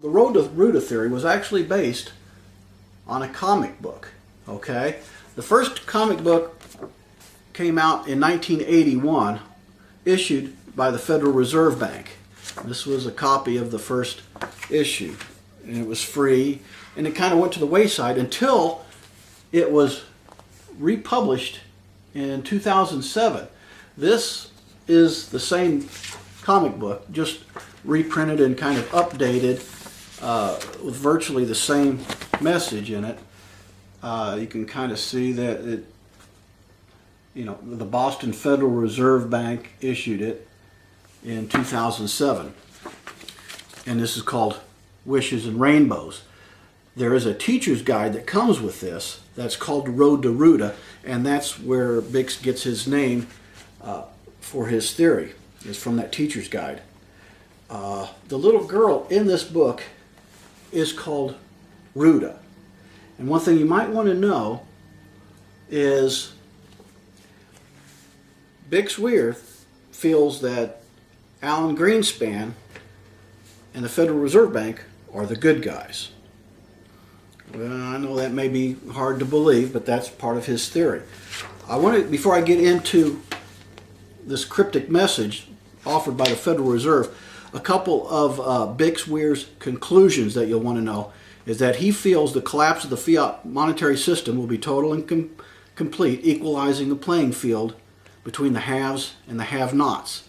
The ROOTA theory was actually based on a comic book, okay? The first comic book came out in 1981, issued by the Federal Reserve Bank. This was a copy of the first issue, and it was free, and it kind of went to the wayside until it was republished in 2007. This is the same comic book, just reprinted and kind of updated with virtually the same message in it. You can kind of see that the Boston Federal Reserve Bank issued it in 2007. And this is called Wishes and Rainbows. There is a teacher's guide that comes with this that's called Road to ROOTA, and that's where Bix gets his name for his theory, is from that teacher's guide. The little girl in this book is called ROOTA. And one thing you might want to know is Bix Weir feels that Alan Greenspan and the Federal Reserve Bank are the good guys. Well, I know that may be hard to believe, but that's part of his theory. Before I get into this cryptic message offered by the Federal Reserve, a couple of Bix Weir's conclusions that you'll want to know is that he feels the collapse of the fiat monetary system will be total and complete, equalizing the playing field between the haves and the have-nots,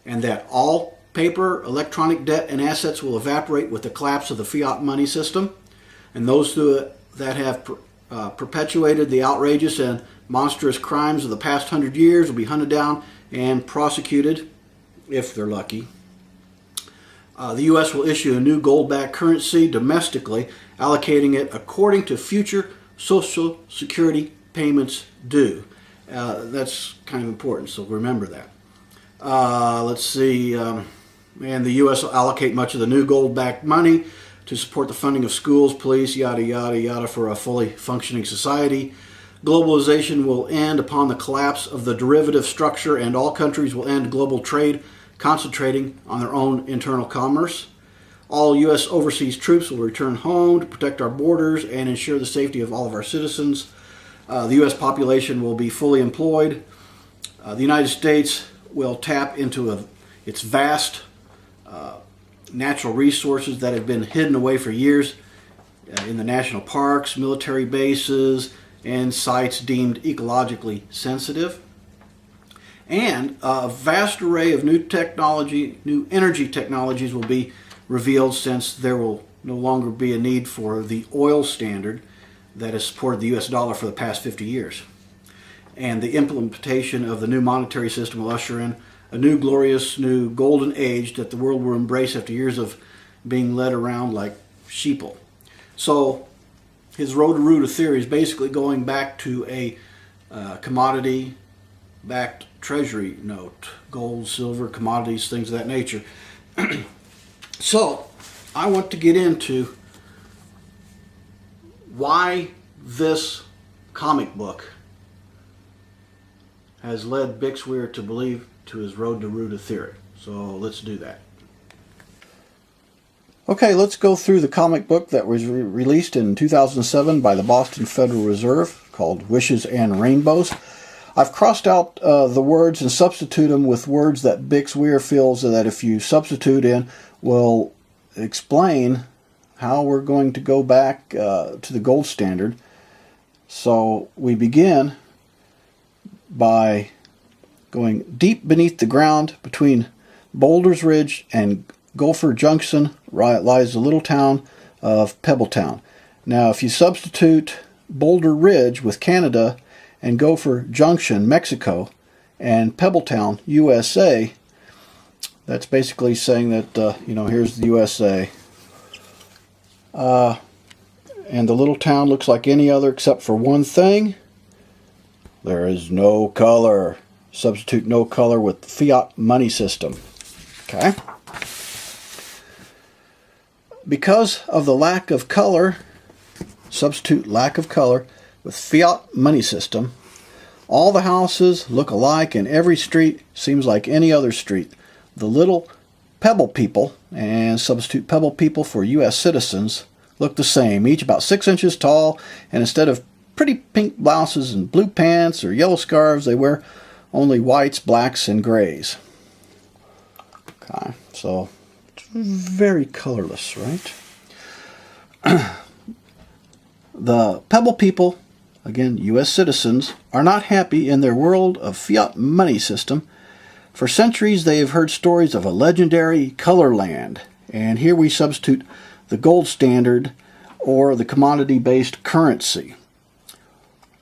and that all paper, electronic debt, and assets will evaporate with the collapse of the fiat money system, and those that have perpetuated the outrageous and monstrous crimes of the past 100 years will be hunted down and prosecuted, if they're lucky. The U.S. will issue a new gold-backed currency domestically, allocating it according to future Social Security payments due. That's kind of important, so remember that. Let's see, and the U.S. will allocate much of the new gold-backed money to support the funding of schools, police, yada, yada, yada, for a fully functioning society. Globalization will end upon the collapse of the derivative structure, and all countries will end global trade, concentrating on their own internal commerce. All U.S. overseas troops will return home to protect our borders and ensure the safety of all of our citizens. The U.S. population will be fully employed. The United States will tap into its vast natural resources that have been hidden away for years in the national parks, military bases, and sites deemed ecologically sensitive. And a vast array of new energy technologies will be revealed, since there will no longer be a need for the oil standard that has supported the U.S. dollar for the past 50 years. And the implementation of the new monetary system will usher in a new glorious new golden age that the world will embrace after years of being led around like sheeple. So his Road to ROOTA theory is basically going back to a commodity-backed treasury note, gold, silver, commodities, things of that nature. So I want to get into why this comic book has led Bix Weir to believe to his Road to ROOTA theory. So let's do that. Okay, let's go through the comic book that was released in 2007 by the Boston Federal Reserve, called Wishes and Rainbows. I've crossed out the words and substitute them with words that Bix Weir feels that if you substitute in will explain how we're going to go back to the gold standard. So we begin by going deep beneath the ground between Boulder's Ridge and Gopher Junction lies the little town of Pebbletown. Now if you substitute Boulder Ridge with Canada and Gopher Junction, Mexico, and Pebbletown, USA, that's basically saying that, here's the USA. And the little town looks like any other except for one thing. There is no color. Substitute no color with the fiat money system. Okay? Because of the lack of color, substitute lack of color with fiat money system. All the houses look alike and every street seems like any other street. The little Pebble people and substitute Pebble people for U.S. citizens look the same, each about 6 inches tall, and instead of pretty pink blouses and blue pants or yellow scarves, they wear only whites, blacks, and grays. Okay, so it's very colorless, right? The Pebble people, again, U.S. citizens, are not happy in their world of fiat money system. For centuries, they have heard stories of a legendary color land, and here we substitute the gold standard or the commodity-based currency.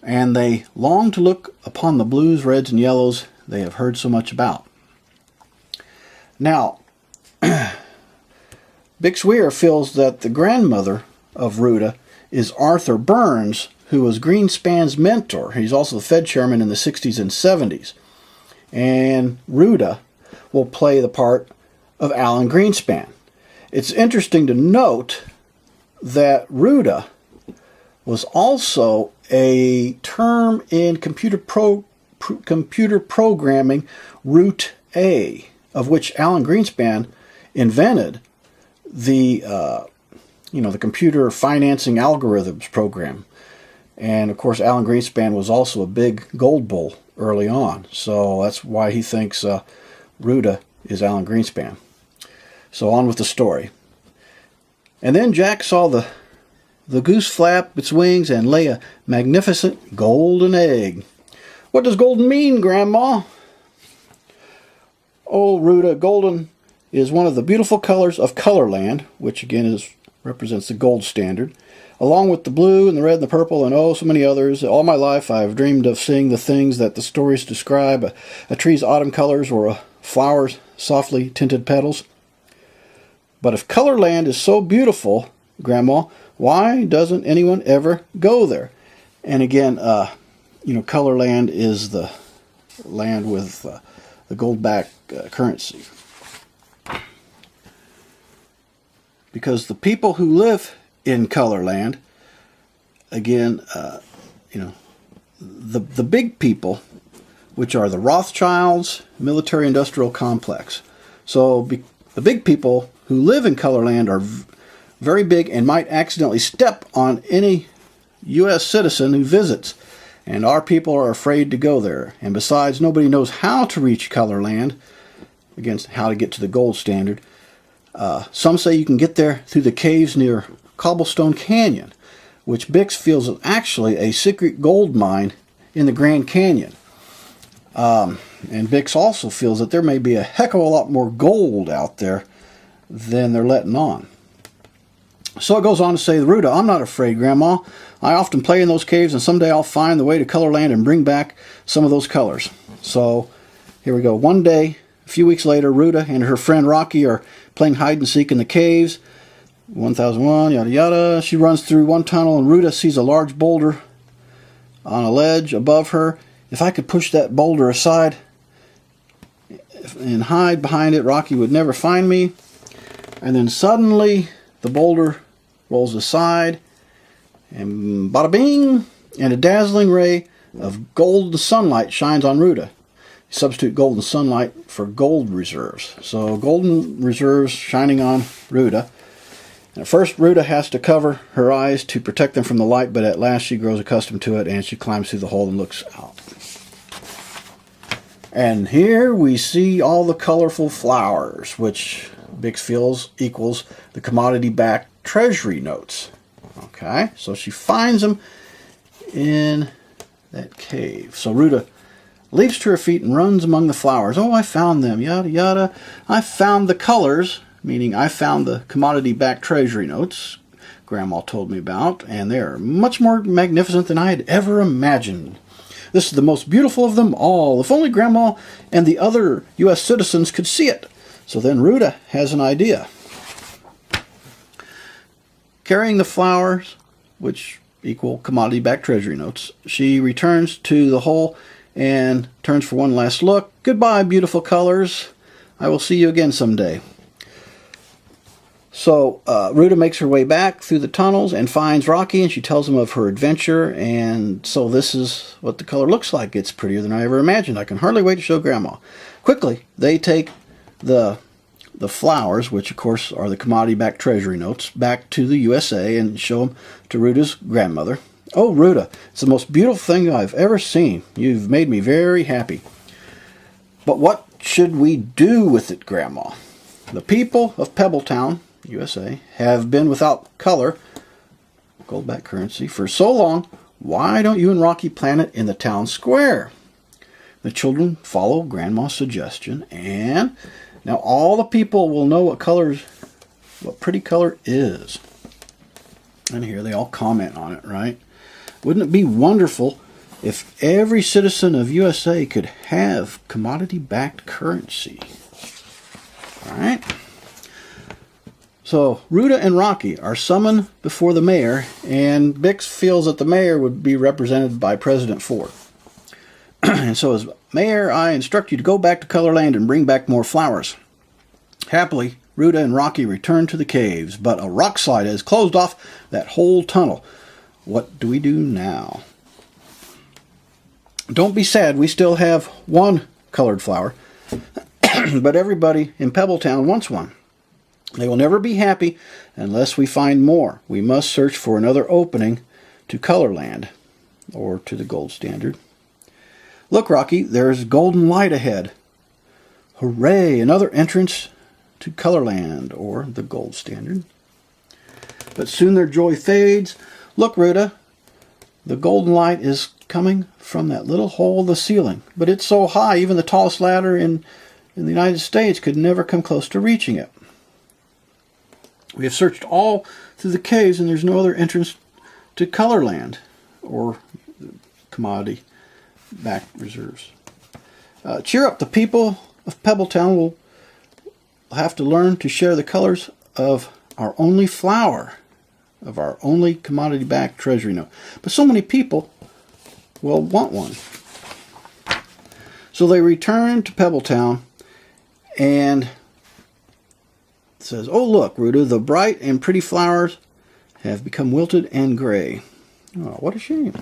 And they long to look upon the blues, reds, and yellows they have heard so much about. Now, Bix Weir feels that the grandmother of ROOTA is Arthur Burns, who was Greenspan's mentor. He's also the Fed chairman in the 60s and 70s. And ROOTA will play the part of Alan Greenspan. It's interesting to note that ROOTA was also a term in computer programming, ROOTA, of which Alan Greenspan invented the the computer financing algorithms program. And of course, Alan Greenspan was also a big gold bull early on, so that's why he thinks ROOTA is Alan Greenspan. So on with the story. And then Jack saw the goose flap its wings and lay a magnificent golden egg. What does golden mean, Grandma? Oh, ROOTA, golden is one of the beautiful colors of Colorland, which again represents the gold standard, along with the blue and the red and the purple and oh, so many others. All my life I've dreamed of seeing the things that the stories describe, a tree's autumn colors or a flower's softly tinted petals. But if Colorland is so beautiful, Grandma, why doesn't anyone ever go there? And again, Colorland is the land with the gold-backed currency. Because the people who live in Colorland, again, the big people, which are the Rothschilds, military-industrial complex. So the big people who live in Colorland are very big and might accidentally step on any U.S. citizen who visits. And our people are afraid to go there. And besides, nobody knows how to reach Colorland, again, how to get to the gold standard. Some say you can get there through the caves near Cobblestone Canyon, which Bix feels is actually a secret gold mine in the Grand Canyon. And Bix also feels that there may be a heck of a lot more gold out there than they're letting on. So it goes on to say, ROOTA, I'm not afraid, Grandma. I often play in those caves, and someday I'll find the way to Colorland and bring back some of those colors. So here we go. One day, a few weeks later, ROOTA and her friend Rocky are playing hide and seek in the caves. 1001, yada yada. She runs through one tunnel, and ROOTA sees a large boulder on a ledge above her. If I could push that boulder aside and hide behind it, Rocky would never find me. And then suddenly the boulder rolls aside, and bada bing, and a dazzling ray of golden sunlight shines on ROOTA. Substitute golden sunlight for gold reserves. So golden reserves shining on ROOTA. And at first ROOTA has to cover her eyes to protect them from the light, but at last she grows accustomed to it and she climbs through the hole and looks out. And here we see all the colorful flowers, which Bix feels equals the commodity-backed treasury notes. Okay, so she finds them in that cave. So ROOTA leaps to her feet and runs among the flowers. Oh, I found them, yada yada. I found the colors, meaning I found the commodity-backed treasury notes Grandma told me about, and they're much more magnificent than I had ever imagined. This is the most beautiful of them all. If only Grandma and the other U.S. citizens could see it. So then ROOTA has an idea. Carrying the flowers, which equal commodity-backed treasury notes, she returns to the hole and turns for one last look. Goodbye, beautiful colors. I will see you again someday. So ROOTA makes her way back through the tunnels and finds Rocky, and she tells him of her adventure. And so this is what the color looks like. It's prettier than I ever imagined. I can hardly wait to show Grandma. Quickly, they take the the flowers, which of course are the commodity-backed treasury notes, back to the USA and show them to Ruta's grandmother. "Oh, Ruta, it's the most beautiful thing I've ever seen. You've made me very happy." "But what should we do with it, Grandma? The people of Pebbletown, USA, have been without color, gold-backed currency, for so long. Why don't you and Rocky plant it in the town square?" The children follow Grandma's suggestion, and now all the people will know what pretty color is. And here they all comment on it, right? Wouldn't it be wonderful if every citizen of USA could have commodity-backed currency? All right. So Ruta and Rocky are summoned before the mayor, and Bix feels that the mayor would be represented by President Ford. And so, as mayor, I instruct you to go back to Colorland and bring back more flowers. Happily, Ruta and Rocky return to the caves, but a rock slide has closed off that whole tunnel. What do we do now? Don't be sad, we still have one colored flower, but everybody in Pebbletown wants one. They will never be happy unless we find more. We must search for another opening to Colorland, or to the gold standard. Look, Rocky, there's golden light ahead. Hooray, another entrance to Colorland, or the gold standard. But soon their joy fades. Look, Ruta, the golden light is coming from that little hole in the ceiling. But it's so high, even the tallest ladder in the United States could never come close to reaching it. We have searched all through the caves, and there's no other entrance to Colorland, or commodity-backed reserves. Cheer up, the people of Pebbletown will have to learn to share the colors of our only flower, of our only commodity-backed treasury note. But so many people will want one. So they return to Pebbletown, and it says, "Oh, look, Ruta, the bright and pretty flowers have become wilted and gray." Oh, what a shame.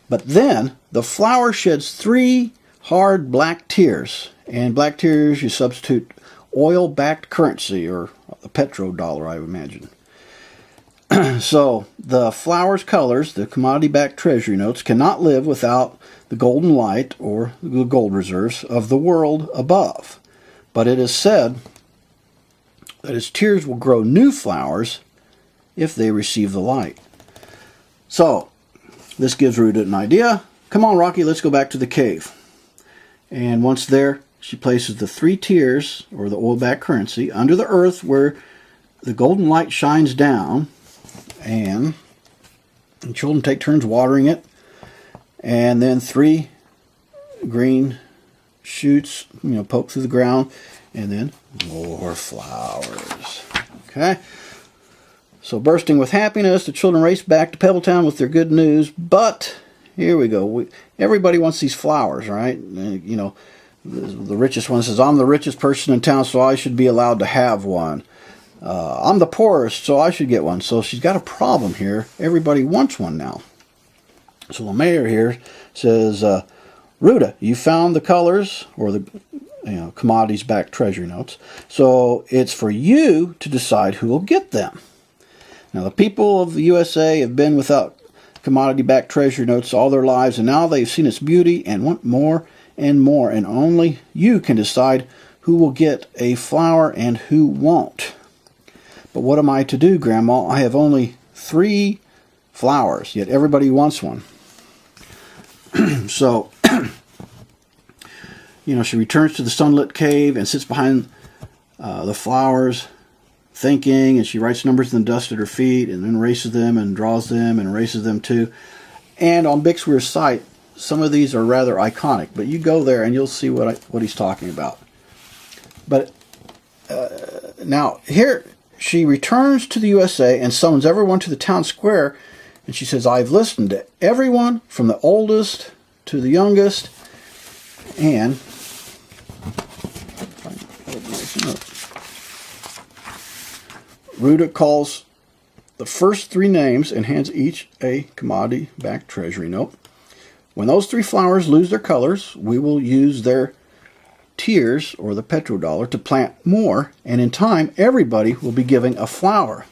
But then the flower sheds 3 hard black tears. And black tears, you substitute oil-backed currency, or the petrodollar, I would imagine. So the flower's colors, the commodity-backed treasury notes, cannot live without the golden light, or the gold reserves of the world above. But it is said that its tears will grow new flowers if they receive the light. So this gives Ruta an idea. "Come on, Rocky, let's go back to the cave." And once there, she places the 3 tiers, or the oil-backed currency, under the earth where the golden light shines down, and the children take turns watering it, and then 3 green shoots, poke through the ground, and then more flowers. Okay? So bursting with happiness, the children race back to Pebbletown with their good news, but here we go. Everybody wants these flowers, right? The richest one says, "I'm the richest person in town, so I should be allowed to have one. I'm the poorest, so I should get one." So she's got a problem here. Everybody wants one now. So the mayor here says, "Ruta, you found the colors, or the commodities-backed treasury notes. So it's for you to decide who will get them." Now, the people of the USA have been without commodity-backed treasury notes all their lives, and now they've seen its beauty and want more and more, and only you can decide who will get a flower and who won't. "But what am I to do, Grandma? I have only 3 flowers, yet everybody wants one." So, she returns to the sunlit cave and sits behind the flowers, thinking, and she writes numbers in the dust at her feet, and then erases them and draws them and erases them too. And on Bixweir's site, some of these are rather iconic, but you go there and you'll see what he's talking about. But now here she returns to the USA and summons everyone to the town square, and she says, "I've listened to everyone from the oldest to the youngest, and Ruta calls the first 3 names and hands each a commodity-backed treasury note. When those 3 flowers lose their colors, we will use their tiers, or the petrodollar, to plant more, and in time everybody will be giving a flower.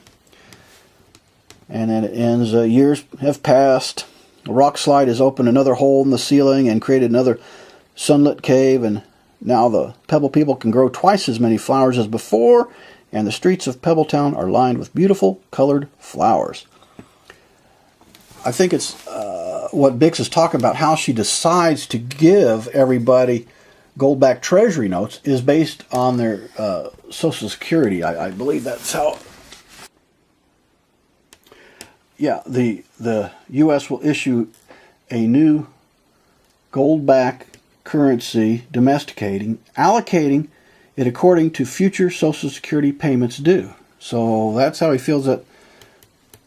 And then it ends, years have passed, a rock slide has opened another hole in the ceiling and created another sunlit cave, and now the Pebble people can grow twice as many flowers as before, and the streets of Pebbletown are lined with beautiful colored flowers. I think it's what Bix is talking about, how she decides to give everybody gold-backed treasury notes is based on their Social Security. I believe that's how. Yeah, the U.S. will issue a new gold-backed currency, allocating it according to future Social Security payments due. So that's how he feels that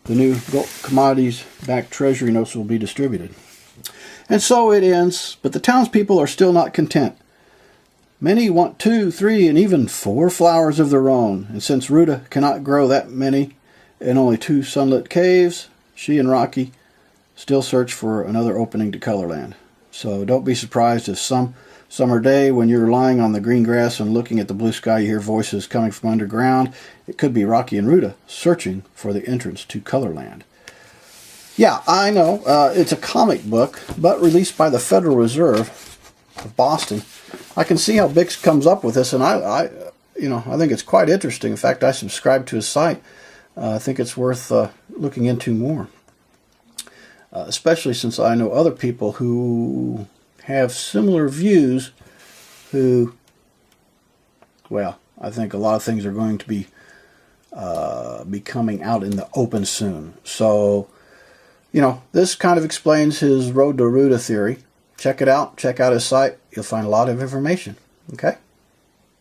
the new commodities-backed treasury notes will be distributed. And so it ends, but the townspeople are still not content. Many want 2, 3, and even 4 flowers of their own, and since ROOTA cannot grow that many in only 2 sunlit caves, she and Rocky still search for another opening to Colorland. So don't be surprised if some summer day when you're lying on the green grass and looking at the blue sky, you hear voices coming from underground. It could be Rocky and ROOTA searching for the entrance to Colorland. Yeah, I know, it's a comic book, but released by the Federal Reserve of Boston. I can see how Bix comes up with this, and I think it's quite interesting. In fact, I subscribe to his site. I think it's worth looking into more, especially since I know other people who have similar views who, well, I think a lot of things are going to be coming out in the open soon. So, this kind of explains his road to ROOTA theory. Check it out. Check out his site. You'll find a lot of information. Okay?